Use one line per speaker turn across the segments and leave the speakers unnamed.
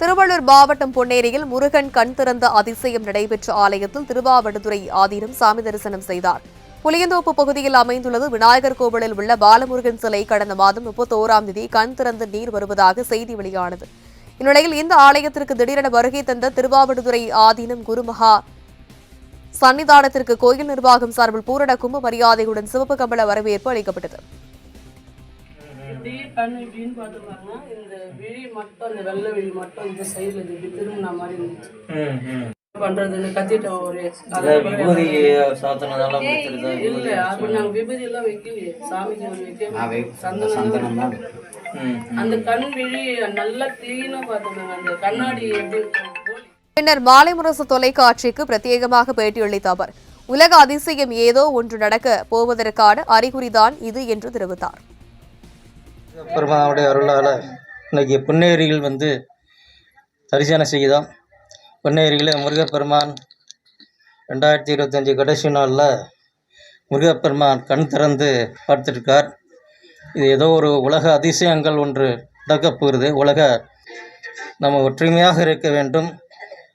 திருவள்ளூர் மாவட்டம் பொன்னேரியில் முருகன் கண் திறந்த அதிசயம் நடைபெற்ற ஆலயத்தில் திருவாவடுதுறை ஆதீனம் சாமி தரிசனம் செய்தார். புளியந்தோப்பு பகுதியில் அமைந்துள்ளது விநாயகர் கோவிலில் உள்ள பாலமுருகன் சிலை கடந்த மாதம் 31ஆம் தேதி கண் திறந்து நீர் வருவதாக செய்தி வெளியானது. இந்நிலையில் இந்த ஆலயத்திற்கு திடீரென வருகை தந்த திருவாவடுதுறை ஆதீனம் குருமகா சன்னிதானத்திற்கு கோயில் நிர்வாகம் சார்பில் பூரண கும்ப மரியாதையுடன் சிவப்பு கம்பள வரவேற்பு அளிக்கப்பட்டது.
கண்ணு இப்படின்னு பார்த்துருக்காங்க. இந்த விழி மட்டும் அந்த வெள்ளை விழி மட்டும் இந்த சைடுல இப்படி திரும்பின மாதிரி இருந்துச்சு. பண்றதுன்னு கத்திட்டோம். ஒரு இல்ல அப்படி நாங்க விபூதி எல்லாம் வைக்கலையே, சாமிக்கு வைக்க சந்தனம். அந்த கண் விழி நல்லா கிளீனா பார்த்துருந்தாங்க. அந்த கண்ணாடி எப்படி
பின்னர் மாலை முரசு தொலைக்காட்சிக்கு பிரத்யேகமாக பேட்டியளித்த அவர், உலக அதிசயம் ஏதோ ஒன்று நடக்க போவதற்கான அறிகுறிதான் இது என்று தெரிவித்தார்.
பெருமானுடைய அருளால் இன்னைக்கு பொன்னேரியில் தரிசனம் செய்தோம். பொன்னேரியில் முருகப்பெருமான் 2025 கடைசி நாளில் முருகப்பெருமான் கண் திறந்து பார்த்துருக்கார். இது ஏதோ ஒரு உலக அதிசயங்கள் ஒன்று நடக்கப் போகிறது. நம்ம ஒற்றுமையாக இருக்க வேண்டும்.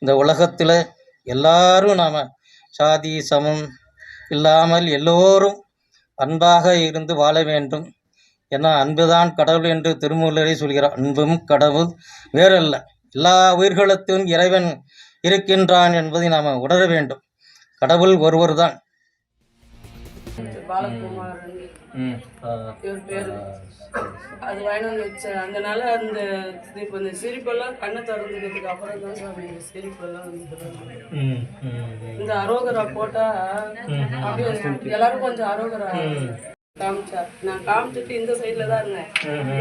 இந்த உலகத்தில் எல்லாரும் நாம் சாதி சமம் இல்லாமல் எல்லோரும் அன்பாக இருந்து வாழ வேண்டும். ஏன்னா அன்புதான் கடவுள் என்று திருமூலரை சொல்கிறார். அன்பும் கடவுள் வேறல்ல, எல்லா உயிர்களுக்கும் இறைவன் இருக்கின்றான் என்பதை நாம் உணர வேண்டும். கடவுள் ஒருவர் தான்.
அது வாங்கிட்டு வச்சேன். அதனால அந்த இப்போ இந்த சிரிப்பெல்லாம் கண்ணை திறந்துக்கிறதுக்கு அப்புறம் தான் சாமி இந்த சிரிப்பெல்லாம் இந்த அரோகரா போட்டா அப்படியே எல்லாரும் கொஞ்சம் அரோகரா காமிச்சார். நான் காமிச்சிட்டு இந்த சைட்ல தான் இருந்தேன்.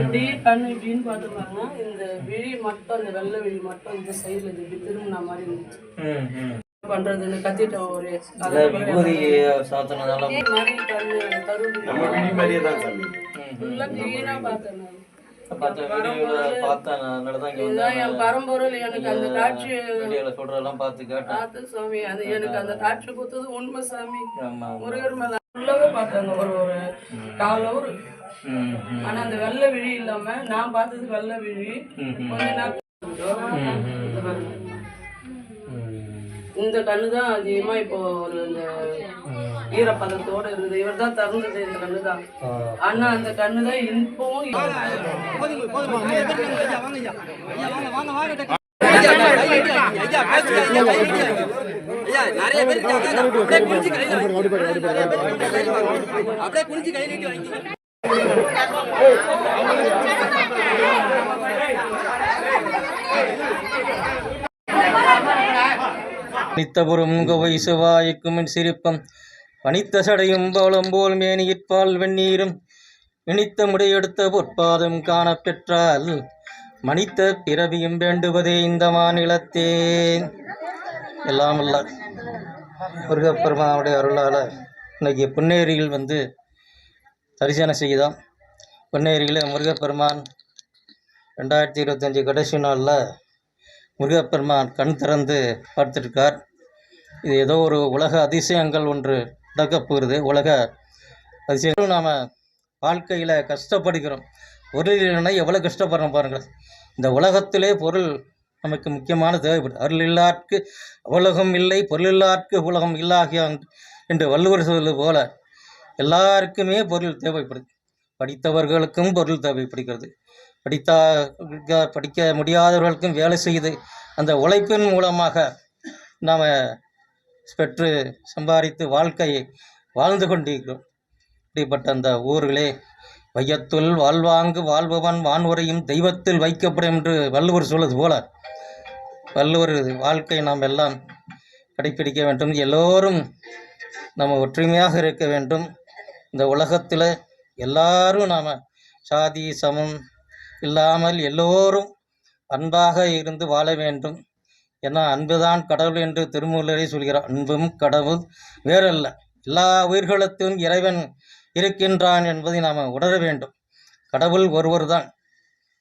இப்படியே கண்ணு இப்படின்னு பார்த்துருக்காங்க. இந்த விழி மட்டும் அந்த வெள்ளை விழி மட்டும் இந்த சைட்ல இப்படி திரும்பின மாதிரி இருந்துச்சு. பண்றதுன்னு கத்திட்டோம். ஒரு பரம்பொருள் எனக்கு அந்த காட்சி பார்த்து சாமி, அது எனக்கு அந்த காட்சி கொடுத்தது உண்மை சாமி. முருகர் மேல உள்ளவே பார்த்தாங்க ஒரு கால் அவர். ஆனா அந்த வெள்ளை விழி இல்லாம நான் பார்த்தது வெள்ளை விழி. கொஞ்ச நாள் இந்த கண்ணு தான் அதிகமா இப்போ ஒரு இந்த ஈரப்பதத்தோட இருந்தது. இவர் தான் திறந்தது இந்த கண்ணு தான். ஆனா அந்த கண்ணு தான் இப்பவும்
நித்தபுரம் கவை செவ்வாய்க்கும் சிரிப்பம் பனித்த சடையும் பவளம்போல் மேனியிற்பால் வெந்நீரும் இனித்த முடையெடுத்த பொற்பாதம் காணப்பெற்றால் மனித பிறவியும் வேண்டுவதே இந்த மாநிலத்தே. எல்லாம் அல்ல முருகப்பெருமானுடைய அருளால் இன்னைக்கு பொன்னேரியில் தரிசனம் செய்தோம். பொன்னேரியில் முருகப்பெருமான் 2025 கடைசி நாளில் முருகப்பெருமான் கண் திறந்து பார்த்துருக்கார். இது ஏதோ ஒரு உலக அதிசயங்கள் ஒன்று நடக்கப் போகிறது. உலக அதிசயம் நாம் வாழ்க்கையில் கஷ்டப்படுகிறோம். பொருள் இல்லைன்னா எவ்வளோ கஷ்டப்படுறோம் பாருங்கள். இந்த உலகத்திலே பொருள் நமக்கு முக்கியமான தேவைப்படுது. அருள் இல்லாருக்கு உலகம் இல்லை, பொருள் இல்லாருக்கு உலகம் இல்லாகிய என்று வள்ளுவர் சொல்வது போல எல்லாருக்குமே பொருள் தேவைப்படுது. படித்தவர்களுக்கும் பொருள் தேவைப்படுகிறது. படிக்க முடியாதவர்களுக்கும் வேலை செய்து அந்த உழைப்பின் மூலமாக நாம் பெற்று சம்பாதித்து வாழ்க்கையை வாழ்ந்து கொண்டிருக்கிறோம். இப்படிப்பட்ட அந்த ஊர்களே வையத்துள் வாழ்வாங்கு வாழ்பவன் வான்வரையும் தெய்வத்தில் வைக்கப்படும் என்று வள்ளுவர் சொல்வது போல வள்ளுவர் வாழ்க்கை நாம் எல்லாம் கடைப்பிடிக்க வேண்டும். எல்லோரும் நம்ம ஒற்றுமையாக இருக்க வேண்டும். இந்த உலகத்தில் எல்லாரும் நாம் சாதி சமம் இல்லாமல் எல்லோரும் அன்பாக இருந்து வாழ வேண்டும். ஏன்னா அன்புதான் கடவுள் என்று திருமூலரை சொல்கிறார். அன்பும் கடவுள் வேறல்ல, எல்லா உயிர்களுக்கும் இறைவன் இருக்கின்றான் என்பதை நாம் உணர வேண்டும். கடவுள் ஒருவர் தான்.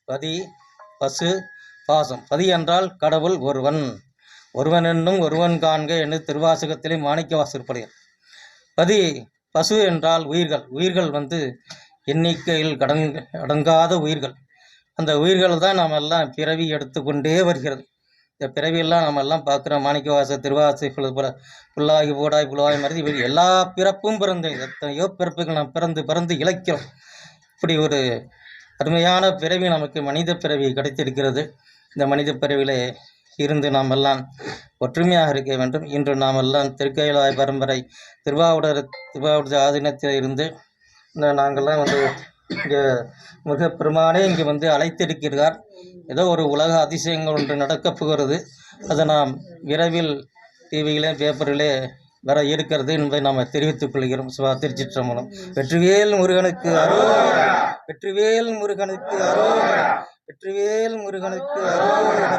பதி பசு பாசம். பதி என்றால் கடவுள் ஒருவன். ஒருவன் என்னும் ஒருவன் காண்க என்று திருவாசகத்திலே மாணிக்கவாசகர் படுகிறார். பதி பசு என்றால் உயிர்கள். உயிர்கள் எண்ணிக்கையில் அடங்காத உயிர்கள். அந்த உயிர்கள் தான் நாம் எல்லாம் பிறவி எடுத்துக்கொண்டே வருகிறது. இந்த பிறவியெல்லாம் நம்ம எல்லாம் பார்க்குறோம். மாணிக்கவாச திருவாசை புல்லாகி போடாய் புலவாய் மருதி இவை எல்லா பிறப்பும் பிறந்து எத்தனையோ பிறப்புகள் நாம் பிறந்து பிறந்து இழைக்கிறோம். இப்படி ஒரு அருமையான பிறவி நமக்கு மனித பிறவி கிடைத்திருக்கிறது. இந்த மனித பிறவிலே இருந்து நாம் எல்லாம் ஒற்றுமையாக இருக்க வேண்டும். இன்று நாம் எல்லாம் திருக்கைலாய பரம்பரை திருவாவூர் ஆதீனத்தில் இருந்து நாங்கள்லாம் வந்து இங்கே முருகப்பெருமானே இங்கே வந்து அழைத்திருக்கிறார். ஏதோ ஒரு உலக அதிசயங்கள் ஒன்று நடக்கப் போகிறது. அதை நாம் விரைவில் டிவியிலே பேப்பரிலே வர இருக்கிறது என்பதை நாம் தெரிவித்துக் கொள்கிறோம். திருச்சிற்றம்பலம். வெற்றிவேல் முருகனுக்கு அரோகரா, வெற்றிவேல் முருகனுக்கு அரோகரா, வெற்றிவேல் முருகனுக்கு அரோகரா.